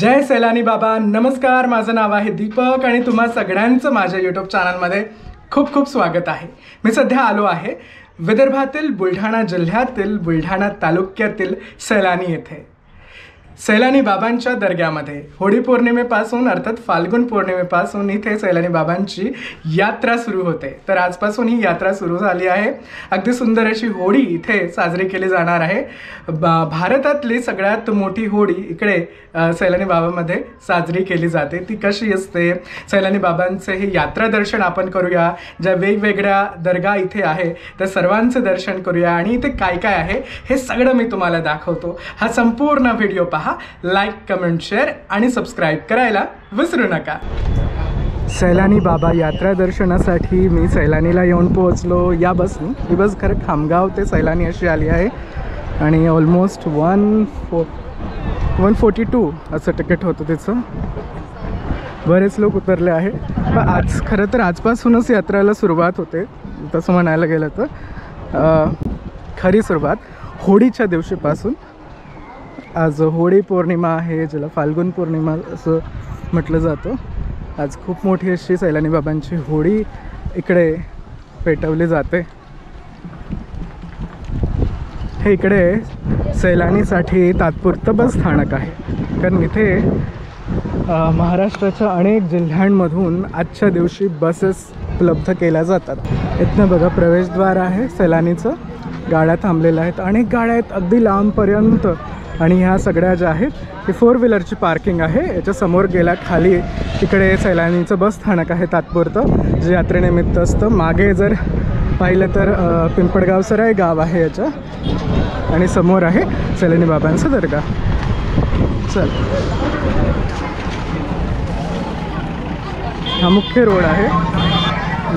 जय सैलानी बाबा, नमस्कार. माझं नाव आहे दीपक आणि तुम्हा सगळ्यांचं माझ्या यूट्यूब चॅनलमध्ये खूप खूप स्वागत आहे. मी सध्या आलो आहे विदर्भातील बुलढाणा जिल्ह्यातील बुलढाणा तालुक्यातील सैलानी येथे सैलानी बाबांच्या दर्ग्यामध्ये होळी पौर्णिमेपासून अर्थात फाल्गुन पौर्णिमेपासून इथे सैलानी बाबांची यात्रा सुरू होते. तर आजपासून ही यात्रा सुरू झाली आहे. अगदी सुंदर अशी होळी इथे साजरी केली जाणार आहे. भारतातली सगळ्यात मोठी होळी इकडे सैलानी बाबामध्ये साजरी केली जाते. ती कशी असते, सैलानी बाबांचे हे यात्रा दर्शन आपण करूया. ज्या वेगवेगळ्या दर्गा इथे आहे त्या सर्वांचं दर्शन करूया आणि इथे काय काय आहे हे सगळं मी तुम्हाला दाखवतो. हा संपूर्ण व्हिडिओ पहा. लाईक, कमेंट, शेअर आणि सबस्क्राईब करायला विसरू नका. सैलानी बाबा यात्रा दर्शनासाठी मी सैलानीला येऊन पोहोचलो या बसनी. ही बस खरं खामगाव ते सैलानी अशी आली आहे आणि ऑलमोस्ट 142 असं तिकीट होतं तिचं. बरेच लोक उतरले आहे. पण आज खरं तर आजपासूनच यात्रेला सुरुवात होते तसं म्हणायला गेलं तर. खरी सुरुवात होळीच्या दिवशीपासून. आज होळी पौर्णिमा आहे, ज्याला फाल्गुन पौर्णिमा असं म्हटलं जातं. आज खूप मोठी अशी सैलानी बाबांची होळी इकडे पेटवली जाते. हे इकडे सैलानीसाठी तात्पुरतं बस स्थानक आहे, कारण इथे महाराष्ट्राच्या अनेक जिल्ह्यांमधून आजच्या दिवशी बसेस उपलब्ध केल्या जातात. इथनं बघा प्रवेशद्वार आहे सैलानीचं. गाड्या थांबलेल्या आहेत, अनेक गाड्या आहेत अगदी लांबपर्यंत. आणि ह्या सगळ्या ज्या आहेत ही 4 व्हीलरची पार्किंग आहे. याच्या समोर गेल्या खाली इकडे सैलानीचं बस स्थानक आहे तात्पुरतं, जे यात्रेनिमित्त असतं. मागे जर पाहिलं तर पिंपळगाव सराय गाव आहे याच्या, आणि समोर आहे सैलानी बाबांचं दर्गा. चल, हा मुख्य रोड आहे.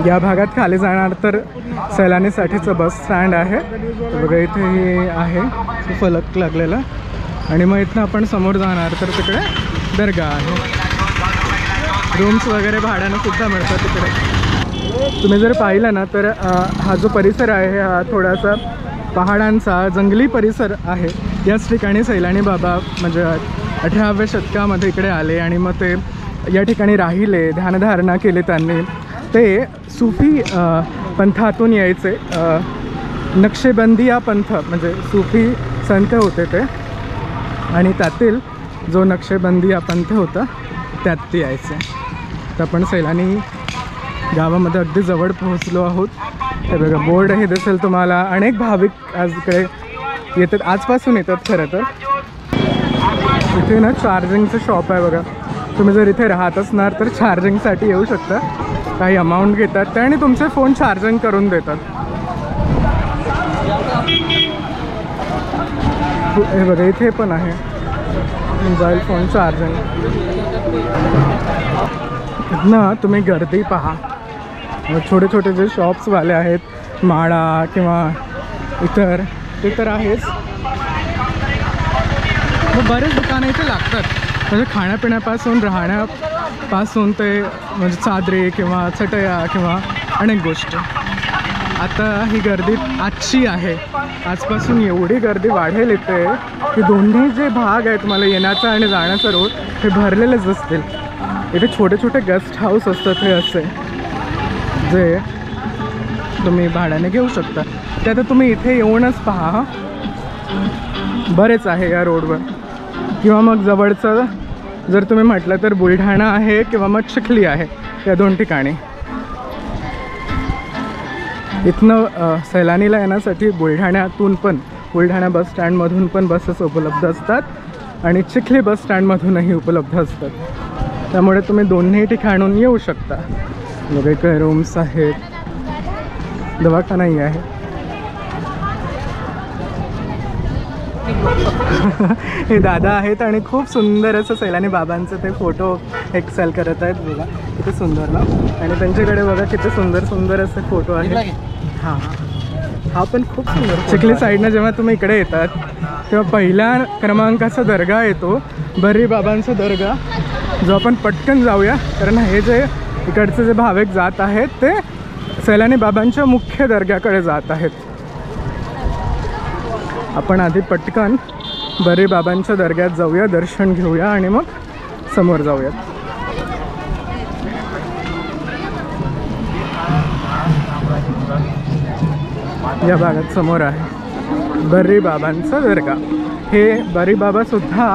या भागात खाली जाणार तर सैलानीसाठीचं बस स्टँड आहे. बघा इथे हे आहे फलक लागलेला. आणि मग इथनं आपण समोर जाणार तर तिकडे दर्गा आहे. रूम्स वगैरे भाड्यानं सुद्धा मिळतात तिकडे. तुम्ही जर पाहिलं ना तर हा जो परिसर आहे हा थोडासा पहाडांचा जंगली परिसर आहे. याच ठिकाणी सैलानी बाबा म्हणजे 18व्या शतकामध्ये इकडे आले आणि मग ते या ठिकाणी राहिले, ध्यानधारणा केली त्यांनी. ते सुफी पंथातून यायचे. नक्षेबंदिया पंथ म्हणजे सुफी संत होते ते, आणि त्यातील जो नक्षेबंदिया पंथ होता त्यात ते यायचे. तर आपण सैलानी गावामध्ये अगदी जवळ पोहोचलो आहोत. हे बघा बोर्ड हे दिसेल तुम्हाला. अनेक भाविक आज इकडे येतात, आजपासून येतात. खरं तर इथे ना चार्जिंगचं शॉप आहे बघा. तुम्ही जर इथे राहत असणार तर चार्जिंगसाठी येऊ शकता. काही अमाऊंट घेतात ते आणि तुमचे फोन चार्जिंग करून देतात. हे बघा इथे पण आहे मोबाईल फोन चार्जिंग. ना तुम्ही गर्दी पहा. छोटे छोटे जे शॉप्सवाले आहेत, माळा किंवा इतर ते तर आहेच. बरेच दुकानं इथे लागतात, म्हणजे खाण्यापिण्यापासून राहण्यापासून ते म्हणजे चादरे किंवा चटया किंवा अनेक गोष्टी. आता ही गर्दी आजची आहे. आजपासून एवढी गर्दी वाढेल इथे की दोन्ही जे भाग आहेत तुम्हाला येण्याचा आणि जाण्याचा रोड हे भरलेलेच असतील. इथे छोटे छोटे गेस्ट हाऊस असतात हे असे, जे तुम्ही भाड्याने घेऊ शकता. ते आता तुम्ही इथे येऊनच पहा. बरेच आहे या रोडवर. किंवा मग जवळचं जर तुम्ही म्हटलं तर बुलढाणा आहे किंवा मग चिखली आहे, या 2 ठिकाणी. इथनं सैलानीला येण्यासाठी बुलढाण्यातून पण, बुलढाणा बस स्टँडमधून पण बसेस उपलब्ध असतात आणि चिखली बस स्टँडमधूनही उपलब्ध असतात. त्यामुळे तुम्ही दोन्ही ठिकाणून येऊ शकता. वेगवेगळे रूम्स आहेत, दवाखानाही आहे. हे दादा आहेत आणि खूप सुंदर असं सैलानी बाबांचं ते फोटो एक्सेल करत आहेत. बघा किती सुंदर ना. आणि त्यांच्याकडे बघा किती सुंदर सुंदर असे फोटो आहेत. हां, हा पण खूप सुंदर. चिखली साईडनं जेव्हा तुम्ही इकडे येतात तेव्हा पहिल्या क्रमांकाचा दर्गा येतो, बर्री बाबांचा दर्गा, जो आपण पटकन जाऊया. कारण हे जे इकडचे जे भाविक जात आहेत ते सैलानी बाबांच्या मुख्य दर्ग्याकडे जात आहेत. आपण आधी पटकन बर्री बाबांच्या दर्ग्यात जाऊया, दर्शन घेऊया आणि मग समोर जाऊयात. या भागात समोर आहे बर्री बाबांचा दर्गा. हे बर्री बाबा सुद्धा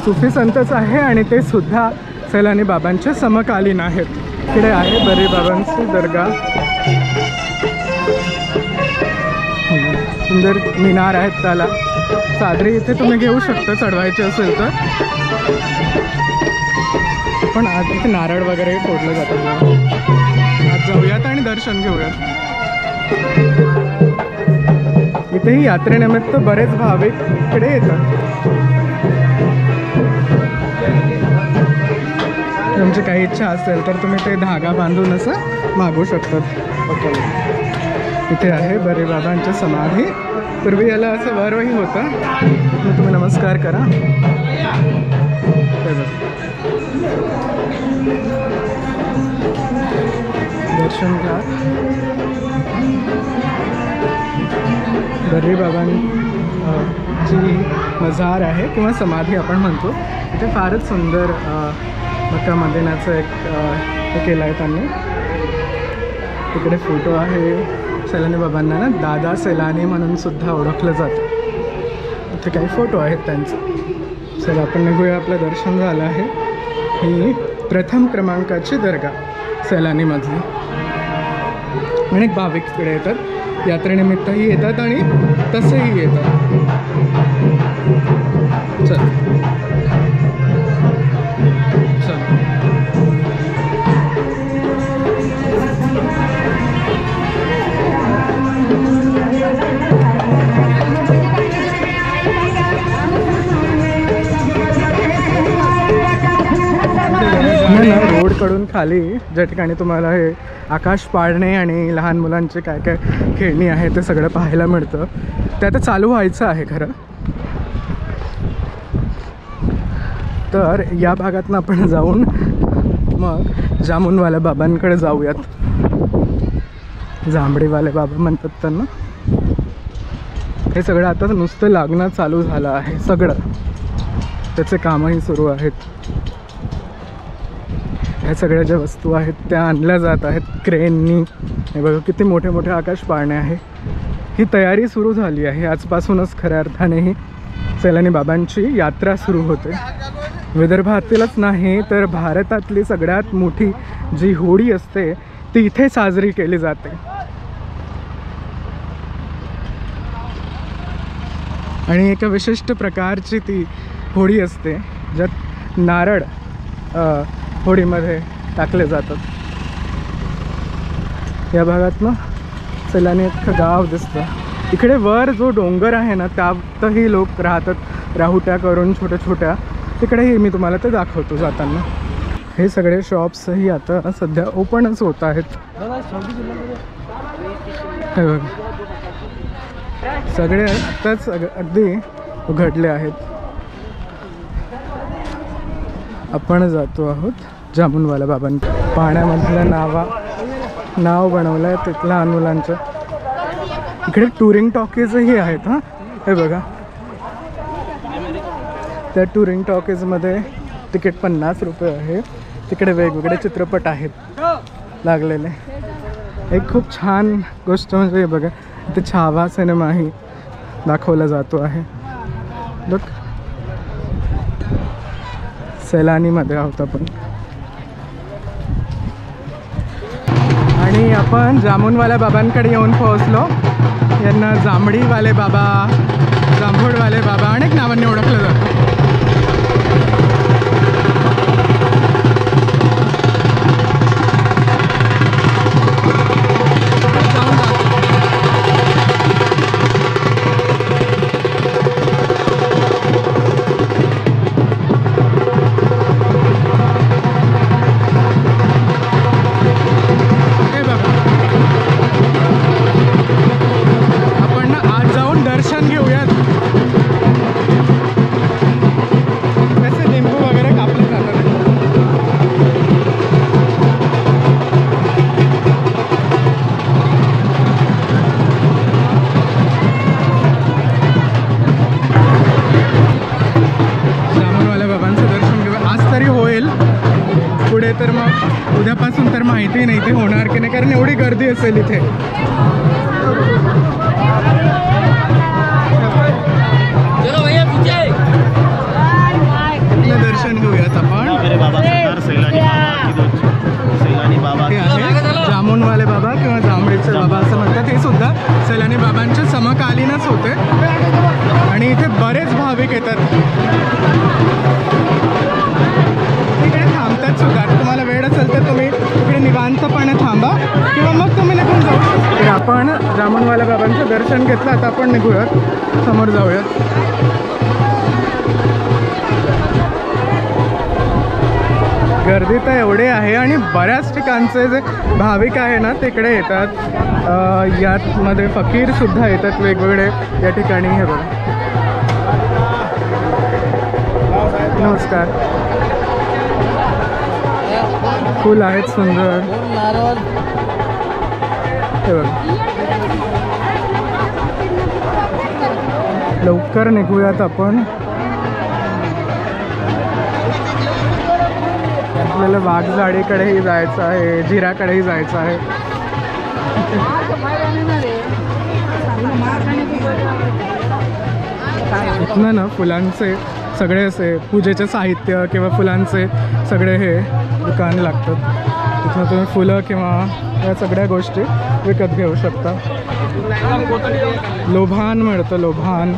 सुफी संतच आहे आणि ते सुद्धा सैलानी बाबांचे समकालीन आहेत. इकडे आहे बर्री बाबांची दर्गा. सुंदर मिनार आहेत त्याला. चादरी इथे तुम्ही घेऊ शकता चढवायचे असेल तर. पण आज इथे नारळ वगैरे फोडलं जातं. आज जाऊयात आणि दर्शन घेऊयात. इथेही यात्रेनिमित्त बरेच भाविक इकडे येतात. तुमची काही इच्छा असेल तर तुम्ही ते धागा बांधून असं मागू शकतात. इथे आहे बर्री बाबांची समाधी. पूर्वी याला असं वरही होतं. तुम्ही नमस्कार करा. दर्शन घ्या. बर्री बाबांची मजार आहे किंवा समाधी आपण म्हणतो. इथे फारच सुंदर मक्का मदिनाचं एक हे केलं आहे त्यांनी. तिकडे फोटो आहे. सैलानी बाबांना ना दादा सैलानी म्हणून सुद्धा ओळखलं जातं. इथे काही फोटो आहेत त्यांचे. चला आपण निघूया. आपलं दर्शन झालं आहे. ही प्रथम क्रमांकाची दर्गा सैलानीमधली. अनेक भाविक तिकडे येतात. यात्रेनिमित्तही येतात आणि तसेही येतात. चल रोडकडून खाली ज्या ठिकाणी तुम्हाला हे आकाश पाळणे आणि लहान मुलांचे काय काय खेळणी आहे ते सगळं पाहायला मिळतं. ते आता चालू व्हायचं आहे खरं. तर या भागातून आपण जाऊन मग जामुनवाल्या बाबांकडे जाऊयात. जांभळीवाले बाबा म्हणतात त्यांना. हे सगळं आता नुसतं लागणं चालू झालं आहे. सगळं त्याचे कामही सुरू आहेत. ह्या सगळ्या ज्या वस्तू आहेत त्या आणल्या जात आहेत क्रेननी. हे बघा किती मोठे मोठे आकाश पाळणे आहे. ही तयारी सुरू झाली आहे. आजपासूनच खऱ्या अर्थानेही सैलानी बाबांची यात्रा सुरू होते. विदर्भातीलच नाही तर भारतातली सगळ्यात मोठी जी होळी असते ती इथे साजरी केली जाते. आणि एका विशिष्ट प्रकारची ती होळी असते ज्यात नारळ होळीमध्ये टाकले जातात. या भागातनं सैलानी अख्खं गाव दिसतं. इकडे वर जो डोंगर आहे ना त्यातही लोक राहतात राहुट्या करून छोट्या छोट्या. तिकडेही मी तुम्हाला ते दाखवतो जाताना. हे सगळे शॉप्सही आता सध्या ओपनच होत आहेत. हे बघा सगळे आत्ताच अगदी उघडले आहेत. आपण जातो आहोत जामुनवाला बाबांकडे. पाण्यामधलं नाव बनवलं आहे तिथलं लहान मुलांचं. इकडे टुरिंग टॉकीजही आहेत. हां हे बघा. त्या टुरिंग टॉकीजमध्ये तिकीट 50 रुपये आहे. तिकडे वेगवेगळे चित्रपट आहेत लागलेले. एक खूप छान गोष्ट म्हणजे हे बघा इथे छावा सिनेमाही दाखवला जातो आहे. बघ सैलानीमध्ये आहोत आपण. आणि आपण जामुनवाल्या बाबांकडे येऊन पोहोचलो. यांना जांभळीवाले बाबा, जांभूळवाले बाबा अनेक नावांनी ओळखलं जातं. तर मग उद्यापासून तर माहिती नाही ते होणार की नाही, कारण एवढी गर्दी असेल इथे. दर्शन घेऊयात आपण. जामुनवाले बाबा किंवा जांभळीचे बाबा असं म्हणतात, हे सुद्धा सैलानी बाबांच्या समकालीनच होते आणि इथे बरेच भाविक येतात. इकडे थांबतात सुद्धा. तुम्हाला वेळ असेल तर तुम्ही इकडे निवांतपणे थांबा किंवा मग तुम्ही निघून जाऊ. तर आपण जामुनवाल्या बाबांचं दर्शन घेतलं. आता आपण निघूयात, समोर जाऊयात. गर्दी तर एवढे आहे आणि बऱ्याच ठिकाणचे जे भाविक आहे ना तिकडे येतात. यातमध्ये फकीर सुद्धा येतात वेगवेगळे या ठिकाणी. हे बघा, नमस्कार. फुल आहेत सुंदर. हे बघा, लवकर निघूयात आपण. आपल्याला वाघजाडीकडेही जायचं आहे, जिराकडेही जायचं आहे. इथनं ना फुलांचे सगळे असे पूजेचे साहित्य किंवा फुलांचे सगळे हे दुकान लागतात. तिथं तुम्ही फुलं किंवा या सगळ्या गोष्टी विकत घेऊ शकता. लोभान मिळतं, लोभान.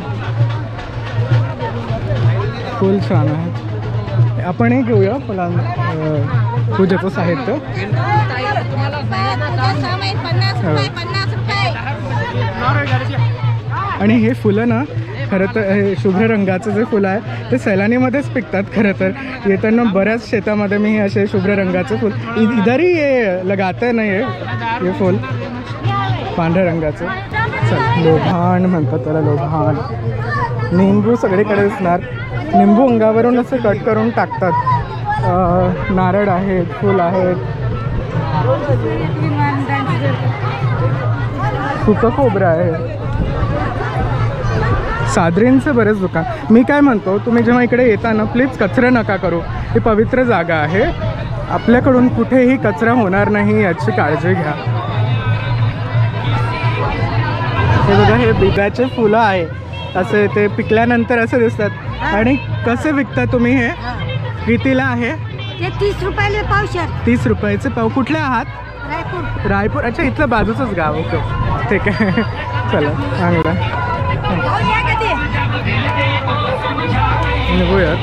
फुल छान आहे. आपणही घेऊया फुलां पूजेचं साहित्य. आणि हे फुलं ना खरं तर हे शुभ्र रंगाचं जे फुलं आहे ते सैलानीमध्येच पिकतात. खरं तर येताना बऱ्याच शेतामध्ये मी असे शुभ्र रंगाचे फुल इधरही ये लगाते नाही आहे. हे फुल पांढऱ्या रंगाचं. लोभान म्हणतात त्याला, लोभान. निंबू सगळीकडे दिसणार. निंबू अंगावरून असे कट करून टाकतात. नारळ आहेत, फुल आहेत, सुकं खोबरं आहे. सादरींचं बरेच दुकान. मी काय म्हणतो, तुम्ही जेव्हा इकडे येता ना प्लीज कचरा नका करू. ही पवित्र जागा आहे. आपल्याकडून कुठेही कचरा होणार नाही याची काळजी घ्या. हे बघा, हे बिब्याचे फुलं आहे. असे ते पिकल्यानंतर असे दिसतात. आणि कसे विकता तुम्ही हे? कितीला आहे? 30 रुपयाला पावशेर. 30 रुपयाचे पाव. कुठले आहात? रायपूर. रायपूर. अच्छा, इथलं बाजूचंच गाव. ओके, ठीक आहे. चला, चांगलं. निघूयात.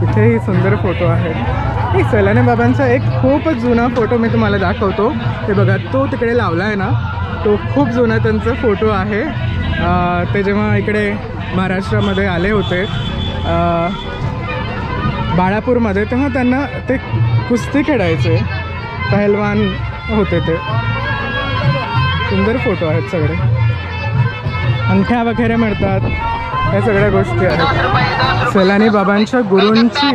इथेही सुंदर फोटो आहेत. सैलानी बाबांचा एक खूपच जुना फोटो मी तुम्हाला दाखवतो. हे बघा, तो तिकडे लावला आहे ना, तो खूप जुना त्यांचा फोटो आहे. ते जेव्हा इकडे महाराष्ट्रामध्ये आले होते बाळापूरमध्ये, तेव्हा त्यांना ते कुस्ती खेळायचे, पहलवान होते ते. सुंदर फोटो आहेत सगळे. अंगठ्या वगैरे मिळतात, या सगळ्या गोष्टी आहेत. सैलानी बाबांच्या गुरूंची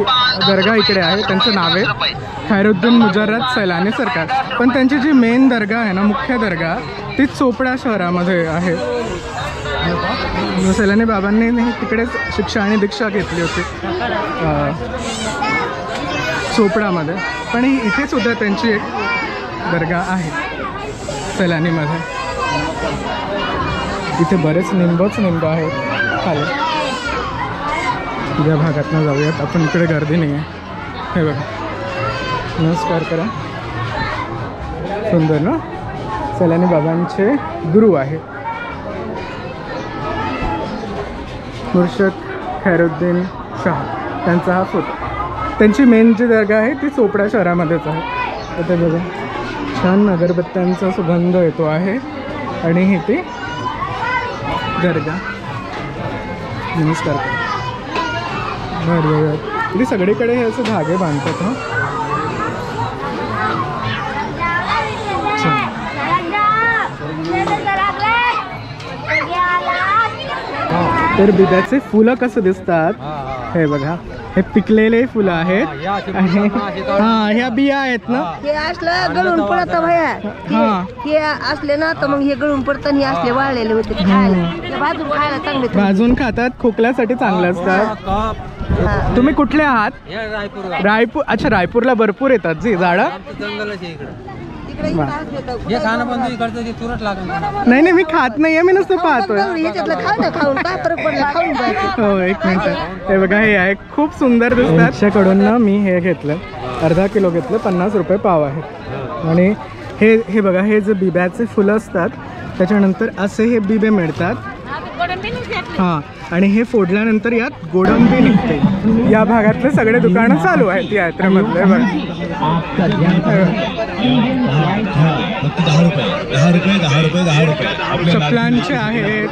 दर्गा इकडे आहे. त्यांचं नाव आहे खैरुद्दीन मुजर्रद सैलानी सरकार. पण त्यांची जी मेन दर्गा आहे ना, मुख्य दर्गा, ती चोपडा शहरामध्ये आहे. सैलानी बाबांनी तिकडेच शिक्षा आणि दीक्षा घेतली होती चोपडामध्ये. पण इथे सुद्धा त्यांची एक दर्गा आहे सैलानीमध्ये. इथे बरेच निंब आहेत खाली. या भागातनं जाऊयात आपण. इकडे गर्दी नाही आहे. हे बघा, नमस्कार करा. सुंदर ना. सैलानी बाबांचे गुरु आहे मुर्शद खैरुद्दीन शाह. त्यांचा हा फोटो. त्यांची मेन जी दर्गा आहे ती चोपडा शहरामध्येच आहे. आता बघा, छान अगरबत्त्यांचा सुगंध येतो आहे. आणि ही ती दर्गा. नमस्कार. बरं, इथे सगळीकडे हे असे धागे बांधतात. हां, तर बिब्याचे फुलं कसं दिसतात हे बघा. हे पिकलेले फुलं आहेत. हा, ह्या बिया आहेत ना. हे असलं गळून पडत भया. हे असले ना तर मग हे गळून पडत. हे असले वाळलेले होते, भाजून खायला चांगले. भाजून खातात, खोकल्यासाठी चांगले असतात. हा. तुम्ही कुठले आहात? रायपूर. अच्छा, रायपूरला भरपूर येतात जी झाडं. तिकडे वा. खास नाही मी खात नाहीये, मी नुसतं पाहतोय. ह्याच्यातलं खा ना, खाऊन काय फरक पडला, खाऊन जायचं. हो, एक मिनिट. हे बघा, हे आहे खूप सुंदर दिसतात. यांच्याकडून ना मी हे घेतलं, अर्धा किलो घेतलं, 50 रुपये पाव आहे. आणि हे बघा, हे जे बिब्याचे फुलं असतात त्याच्यानंतर असे हे बिबे मिळतात. हां, आणि हे फोडल्यानंतर यात गोडंबी निघते. या भागातले सगळे दुकानं चालू आहेत या यात्रेमधले. बघा, चपलांचे आहेत,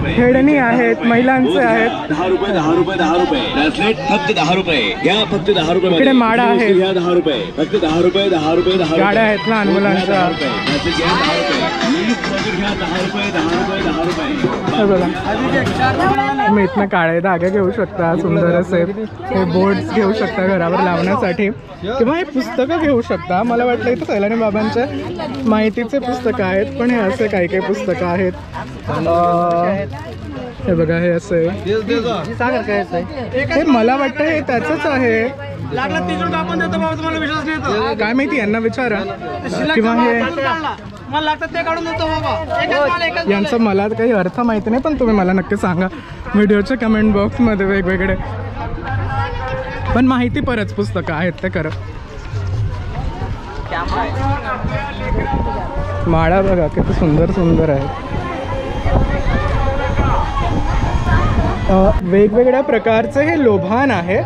खेळणी आहेत, महिलांचे आहेत. 10 रुपये 10 रुपये 10 रुपये. ब्रेसलेट फक्त 10 रुपये. या फक्त 10 रुपये. इकडे माडा आहे, 10 रुपये फक्त 10 रुपये 10 रुपये 10 गाड्या आहेत लहान मुलांच्या. हे बघा, तुम्ही इथनं काळे धागे घेऊ शकता, सुंदर असे हे बोर्ड्स घेऊ शकता घरावर लावण्यासाठी, किंवा हे पुस्तकं घेऊ शकता. मला वाटलं इथं सैलानी बाबांच्या माहितीचे पुस्तकं आहेत, पण हे असे काही काही पुस्तकं आहेत. हे बघा, हे असे, हे मला वाटतं हे त्याचंच आहे. काय माहिती, यांना विचारा. किंवा हे यांचं मला काही अर्थ माहिती नाही, पण तुम्ही मला नक्की सांगा व्हिडिओच्या कमेंट बॉक्समध्ये वेगवेगळे. पण माहिती परत पुस्तकं आहेत ते खरं. माळा बघा किती सुंदर सुंदर आहे. वेगवेगळ्या प्रकारचे हे लोभान आहे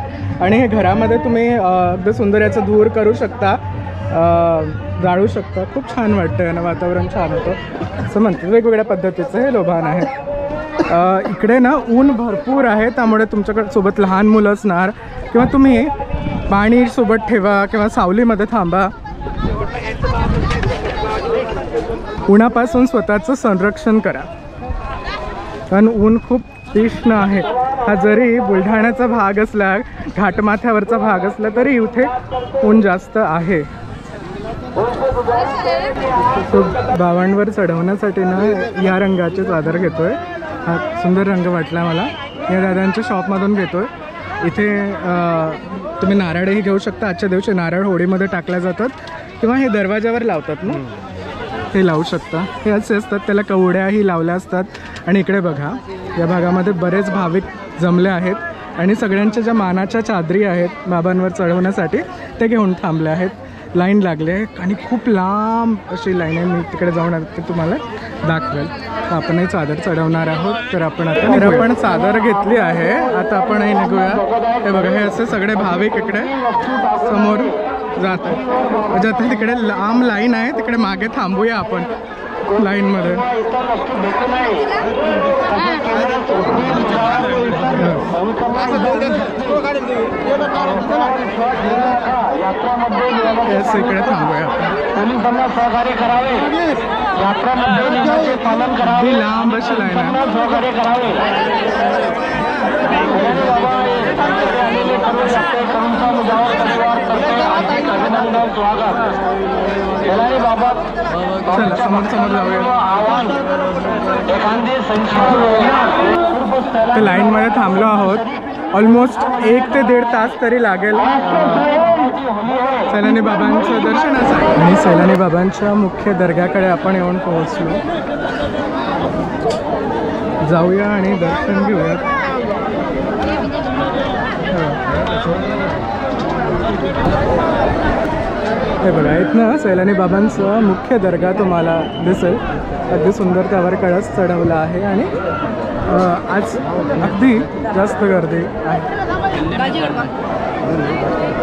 आणि हे घरामध्ये तुम्ही अगदी सुंदर याचं धूर करू शकता, जाळू शकता. खूप छान वाटतं यानं, वातावरण छान होतं असं म्हणतात. वेगवेगळ्या पद्धतीचं हे लोभान आहे. इकडे ना ऊन भरपूर आहे, त्यामुळे तुमच्याकडे सोबत लहान मुलं असणार, किंवा तुम्ही पाणी सोबत ठेवा किंवा सावलीमध्ये थांबा. उन्हापासून स्वतःचं संरक्षण करा, कारण ऊन खूप तीक्ष्ण आहे. हा जरी बुलढाण्याचा भाग असला, घाटमाथ्यावरचा भाग असला, तरी इथे ऊन जास्त आहे. तो बावणवर चढवण्यासाठी ना या रंगाची चादर घेतोय. हा सुंदर रंग वाटला मला, या दादांच्या शॉपमधून घेतोय. इथे तुम्ही नारळही घेऊ शकता. आजच्या दिवशी नारळ होळीमध्ये टाकल्या जातात, किंवा हे दरवाजावर लावतात ना, हे लावू शकता. हे असे असतात, त्याला कवड्याही लावल्या असतात. आणि इकडे बघा, या भागामध्ये बरेच भाविक जमले आहेत आणि सगळ्यांच्या ज्या मानाच्या चादरी आहेत बाबांवर चढवण्यासाठी ते घेऊन थांबले आहेत. लाईन लागली आहे आणि खूप लांब अशी लाईन आहे. मी तिकडे जाऊन ते तुम्हाला दाखवेल. तर आपणही चादर चढवणार आहोत. तर आपण चादर घेतली आहे, आता आपणही निघूया. हे बघा, हे असे सगळे भाविक इकडे समोर जात आहेत. म्हणजे आता तिकडे लांब लाईन आहे, तिकडे मागे थांबूया आपण लाईनमध्ये. इकडे थांबूया आपण. ही लांब अशी लाईन चला समोर समोर जाऊया. तर लाईनमध्ये थांबलो आहोत. ऑलमोस्ट 1 ते 1.5 तास तरी लागेल सैलानी बाबांचं दर्शनासाठी. आणि सैलानी बाबांच्या मुख्य दर्ग्याकडे आपण येऊन पोहोचलो. जाऊया आणि दर्शन घेऊयात. हे बघा, इथनं सैलानी बाबांचं मुख्य दर्गा तुम्हाला दिसेल. अगदी सुंदर त्यावर कळस चढवला आहे आणि आज अगदी जास्त गर्दी आहे.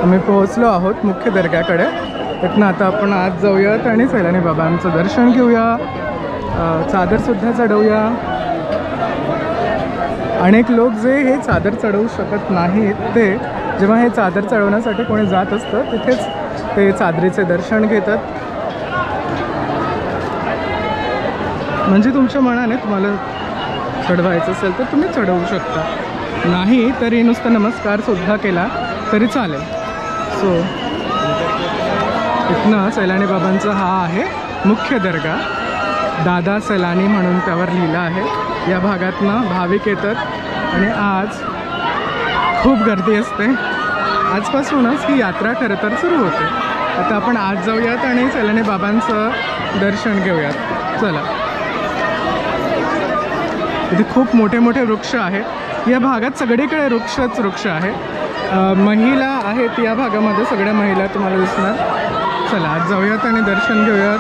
आम्ही पोहोचलो आहोत मुख्य दर्ग्याकडे. इथनं आता आपण आज जाऊयात आणि सैलानी बाबांचं दर्शन घेऊया, चादरसुद्धा चढवूया. अनेक लोक जे हे चादर चढवू शकत नाहीत, ते जेव्हा हे चादर चढवण्यासाठी कोणी जात असतं तिथेच ते चादरीचे दर्शन घेतात. म्हणजे तुमच्या मनाने तुम्हाला चढवायचं असेल तर तुम्ही चढवू शकता, नाही तरी नुसतं नमस्कारसुद्धा केला तरी चालेल. सो इथनं सैलानी बाबांचा हा आहे मुख्य दर्गा. दादा सैलानी म्हणून त्यावर लिहिलं आहे. या भागातनं भाविक येतात आणि आज खूप गर्दी असते. आजपासूनच ही यात्रा खरं तर सुरू होते. आता आपण आज जाऊयात आणि सैलानी बाबांचं दर्शन घेऊयात. चला. इथे खूप मोठे मोठे वृक्ष आहेत. या भागात सगळीकडे वृक्ष आहे. महिला आहेत या भागामध्ये, सगळ्या महिला तुम्हाला दिसणार. चला आज जाऊयात आणि दर्शन घेऊयात.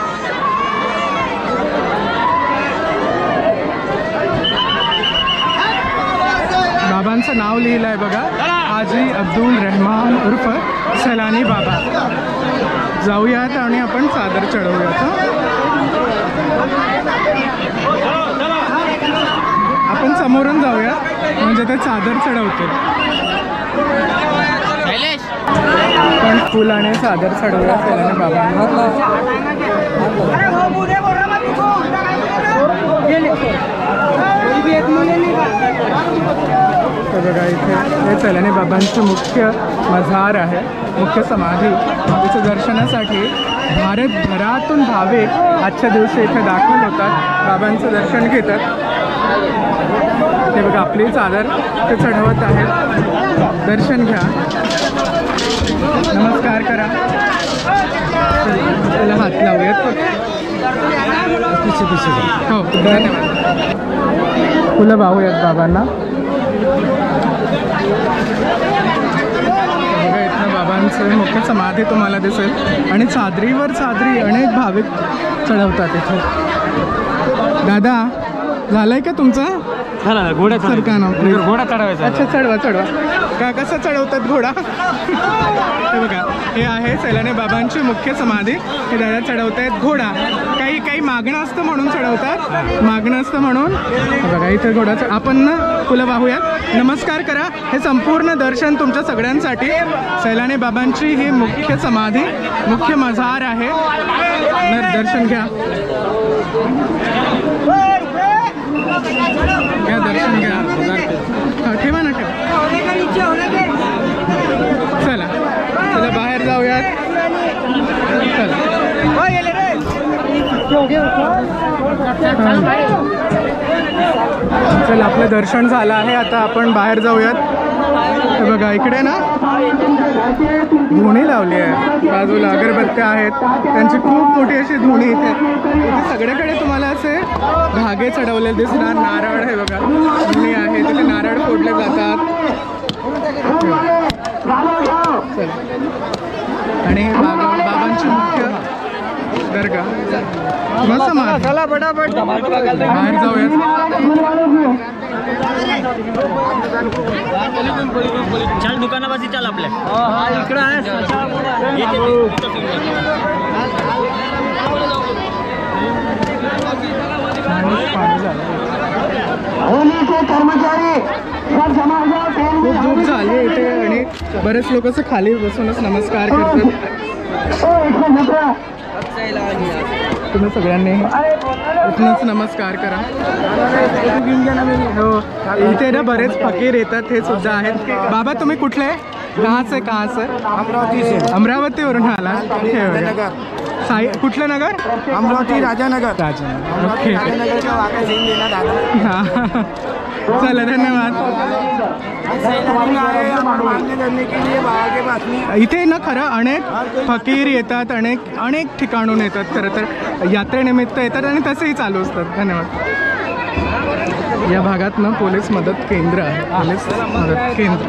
बाबांचं नाव लिहिलं आहे बघा, हाजी अब्दुल रहमान उर्फ सैलानी बाबा. जाऊयात आणि आपण चादर चढवूयात. आपण समोरून जाऊया म्हणजे ते चादर चढवतील. पण फुल आणि चादर चढवूया सैलानी बाबांना. तर बघा इथे हे सैलानी बाबांचं मुख्य मझार आहे, मुख्य समाधी. तिच्या दर्शनासाठी भारतभरातून भाविक आजच्या दिवशी इथे दाखल होतात, बाबांचं दर्शन घेतात. ते बघा आपली चादर ते चढवत आहेत. दर्शन घ्या, नमस्कार करा. त्याला हात लावूयात. हो धन्यवाद. फुलं वाहूयात बाबांना. बघा इथनं बाबांचं मुख्य समाधी तुम्हाला दिसेल आणि चादरीवर चादरी अनेक भाविक चढवतात इथे. दादा झालंय का तुमचं? घोडा सरका ना घोडा चढवायचा. अच्छा चढवा. का कसं चढवतात घोडा? हे बघा हे आहे सैलानी बाबांची मुख्य समाधी. हे दादा चढवत आहेत घोडा. काही मागणं असतं म्हणून चढवतात, मागणं असतं म्हणून. बघा इथे घोडा. आपण ना फुलं वाहूयात, नमस्कार करा. हे संपूर्ण दर्शन तुमच्या सगळ्यांसाठी. सैलानी बाबांची ही मुख्य समाधी, मुख्य मझार आहे. दर्शन घ्या, दर्शन घ्या. ठेवा ना, ठेवा. चला बाहेर जाऊयात. चला आपलं दर्शन झालं आहे. आता आपण बाहेर जाऊयात. हे बघा इकडे ना धुणी लावली आहे, बाजूला अगरबत्त्या आहेत. त्यांची खूप मोठी अशी धुणी इथे. सगळीकडे तुम्हाला असे धागे चढवलेले दिसणार. नारळ हे बघा धुणी आहे, तिथे नारळ फोडले जातात. आणि बाबांची मुख्य दर्गा. मस्त चला पटापट बाहेर जाऊयात. चाल दुकानापाशी चाल आपल्या इकडं आहे. खूप धूप झाली इथे आणि बरेच लोक असं खाली बसूनच नमस्कार करतात. तुम्ही सगळ्यांनी इथूनच नमस्कार करा. हो इथे ना बरेच फकीर येतात, हे सुद्धा आहेत. बाबा तुम्ही कुठले? कहाँ से? अमरावती से. अमरावतीवरून आला. साई कुठलं नगर? अमरावती राजानगर. ओके हां चला धन्यवाद. इथे ना खरं अनेक फकीर येतात, अनेक ठिकाणून येतात. खरं तर यात्रेनिमित्त येतात आणि तसेही चालू असतात. धन्यवाद. या भागात ना पोलीस मदत केंद्र आहे, पोलीस मदत केंद्र.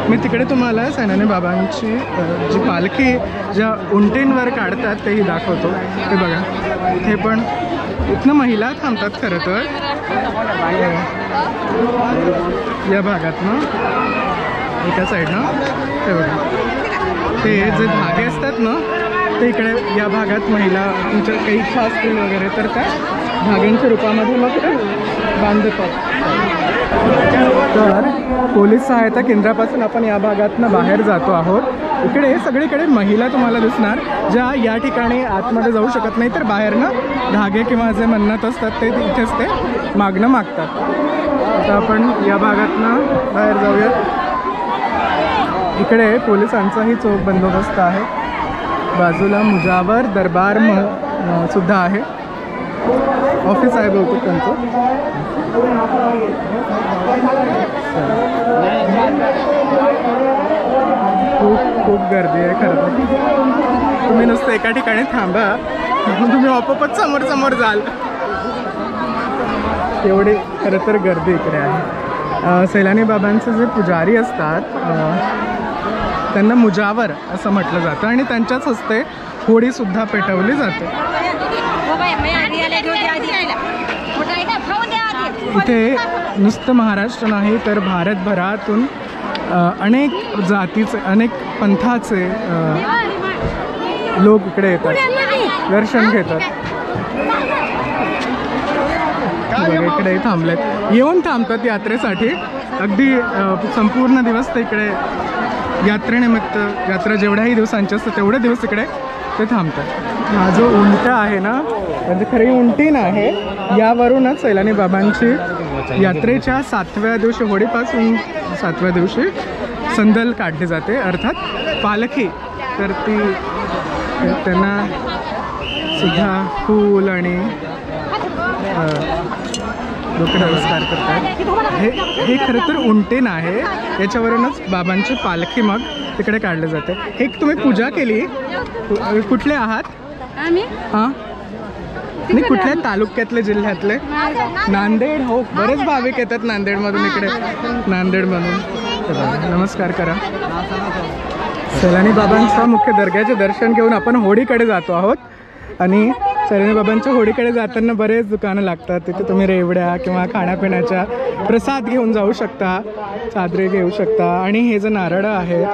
मी तिकडे तुम्हाला सैलानी बाबांची जी पालखी ज्या उंटींवर काढतात तेही दाखवतो. ते बघा इथे पण इथनं महिला थांबतात खरं तर या भागात ना एका साईडनं. ते बघा ते जे धागे असतात ना ते इकडे या भागात महिला तुमच्या काही इच्छा असतील वगैरे तर त्या धाग्यांच्या रूपामध्ये मग ते बांधतात. तर पोलीस सहायता केंद्रापासून आपण या भागातनं बाहेर जातो आहोत. इकडे सगळीकडे महिला तुम्हाला दिसणार ज्या या ठिकाणी आतमध्ये जाऊ शकत नाही, तर बाहेरनं धागे किंवा जे मन्नत असतात ते इथेच ते मागणं मागतात. आता आपण या भागातनं बाहेर जाऊयात. इकडे पोलिसांचाही चोख बंदोबस्त आहे. बाजूला मुजावर दरबार सुद्धा आहे. ऑफिस आहे बहुतेक त्यांचं. खूप गर्दी आहे खरं तर. तुम्ही नुसतं एका ठिकाणी थांबा, तुम्ही आपोआपच समोर जाल. एवढी खरं तर गर्दी इकडे आहे. सैलानी बाबांचे जे पुजारी असतात त्यांना मुजावर असं म्हटलं जातं आणि त्यांच्याच हस्ते होळीसुद्धा पेटवली जाते. इथे नुसतं महाराष्ट्र नाही तर भारतभरातून अनेक जातीचे, अनेक पंथाचे लोक इकडे येतात, दर्शन घेतात. इकडे थांबलेत, येऊन थांबतात यात्रेसाठी. अगदी संपूर्ण दिवस ते इकडे यात्रेनिमित्त, यात्रा जेवढ्याही दिवसांची असतं तेवढे दिवस इकडे ते थांबतात. हा जो उंट आहे ना, म्हणजे खरी उंटी नाही, यावरूनच सैलानी बाबांची यात्रेच्या 7व्या दिवशी, होळीपासून 7व्या दिवशी संदल काढली जाते, अर्थात पालखी. तर ती त्यांना सुद्धा फूल आणि लोक नमस्कार करतात. हे खरं तर उंटीन आहे, याच्यावरूनच बाबांची पालखी मग तिकडे काढली जाते. हे तुम्ही पूजा केली, कुठले आहात? हां, नाही, कुठल्या तालुक्यातले, जिल्ह्यातले? नांदेड. हो, बरेच भाविक येतात नांदेडमधून इकडे, नांदेडमधून. नमस्कार करा. सैलानी बाबांच्या मुख्य दर्ग्याचे दर्शन घेऊन आपण होळीकडे जातो आहोत. आणि सैलानी बाबांच्या होळीकडे जाताना बरेच दुकानं लागतात. तिथे तुम्ही रेवड्या किंवा खाण्यापिण्याच्या प्रसाद घेऊन जाऊ शकता, चादरे घेऊ शकता. आणि हे जे नारळ आहेत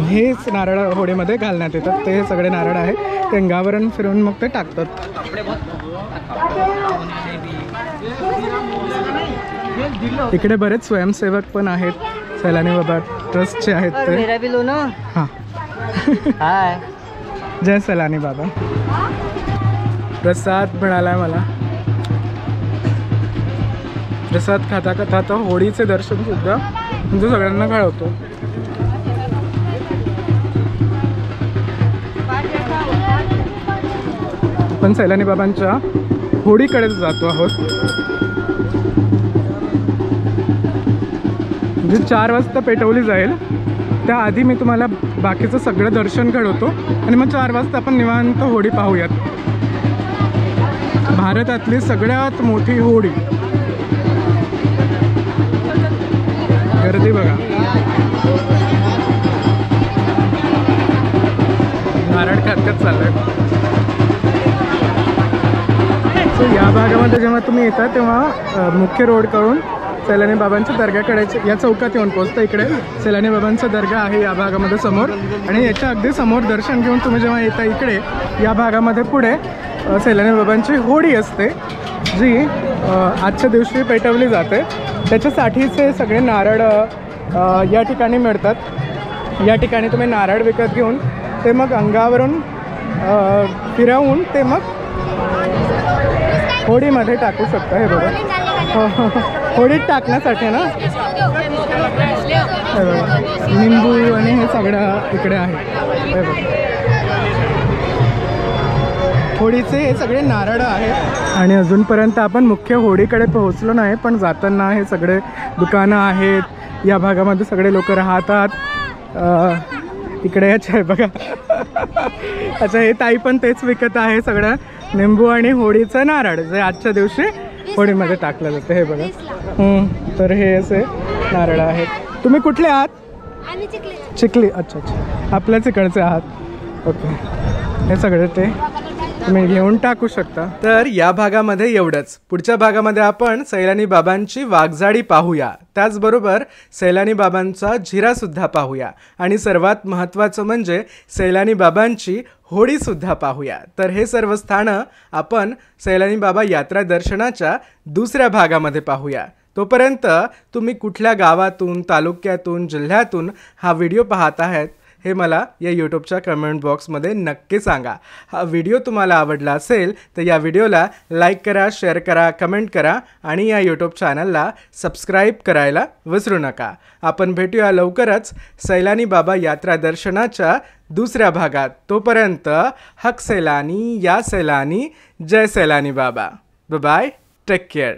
हेच नारळ होळीमध्ये घालण्यात येतात. ते सगळे नारळ आहेत ते अंगावरून फिरून मग ते टाकतात. इकडे बरेच स्वयंसेवक पण आहेत, सैलानी बाबा ट्रस्टचे आहेत ते. हां, जय सैलानी बाबा. प्रसाद मिळाला मला. प्रसाद खाता खाता होळीचे दर्शन सुद्धा म्हणजे सगळ्यांना घडवतो. आपण सैलानी बाबांच्या होळीकडे जातो आहोत. जी 4 वाजता पेटवली जाईल, त्याआधी मी तुम्हाला बाकीचं सगळं दर्शन घडवतो आणि मग 4 वाजता आपण निवांत होळी पाहूयात. भारतातली सगळ्यात मोठी होळी. गर्दी बघा. नारळ खात चाललंय. सो या भागामध्ये जेव्हा तुम्ही येता तेव्हा मुख्य रोड करून सैलानी बाबांच्या दर्ग्याकडे या चौकात येऊन पोहोचता. इकडे सैलानी बाबांचा दर्गा आहे या भागामध्ये समोर, आणि याच्या अगदी समोर दर्शन घेऊन तुम्ही जेव्हा येता इकडे या भागामध्ये पुढे सैलानी बाबांची होळी असते, जी आजच्या दिवशी पेटवली जाते. त्याच्यासाठीचे सगळे नारळ या ठिकाणी मिळतात. या ठिकाणी तुम्ही नारळ विकत घेऊन ते मग अंगावरून फिरवून ते मग होळीमध्ये टाकू शकता. हे बघा, होळीत टाकण्यासाठी ना लिंबू आणि हे सगळं इकडे आहे. हे बघा, होळीचे हे सगळे नारळ आहेत. आणि अजूनपर्यंत आपण मुख्य होळीकडे पोहोचलो नाही, पण जाताना हे सगळे दुकानं आहेत. या भागामध्ये सगळे लोक राहतात. इकडे याचे आहे बघा. अच्छा, हे ताई पण तेच विकत आहे सगळं, लिंबू आणि होळीचं नारळ, जे आजच्या दिवशी होळीमध्ये टाकलं जातं. हे बघा. तर हे असे नारळ आहेत. तुम्ही कुठले आहात? चिखली. अच्छा अच्छा, आपल्याच इकडचे आहात. ओके. हे सगळे ते तुम्ही घेऊन टाकू शकता. तर या भागामध्ये एवढंच. पुढच्या भागामध्ये आपण सैलानी बाबांची वाघजाडी पाहूया, त्याचबरोबर सैलानी बाबांचा झिरासुद्धा पाहूया, आणि सर्वात महत्त्वाचं म्हणजे सैलानी बाबांची होळीसुद्धा पाहूया. तर हे सर्व स्थानं आपण सैलानी बाबा यात्रा दर्शनाच्या दुसऱ्या भागामध्ये पाहूया. तोपर्यंत तुम्ही कुठल्या गावातून, तालुक्यातून, जिल्ह्यातून हा व्हिडिओ पाहत आहात हे मला या यूट्यूबच्या कमेंट बॉक्समध्ये नक्की सांगा. हा व्हिडिओ तुम्हाला आवडला असेल तर या व्हिडिओला लाईक करा, शेअर करा, कमेंट करा आणि या यूट्यूब चॅनलला सबस्क्राईब करायला विसरू नका. आपण भेटूया लवकरच सैलानी बाबा यात्रा दर्शनाच्या दुसऱ्या भागात. तोपर्यंत हक सैलानी, या सैलानी, जय सैलानी बाबा. Bye, take care.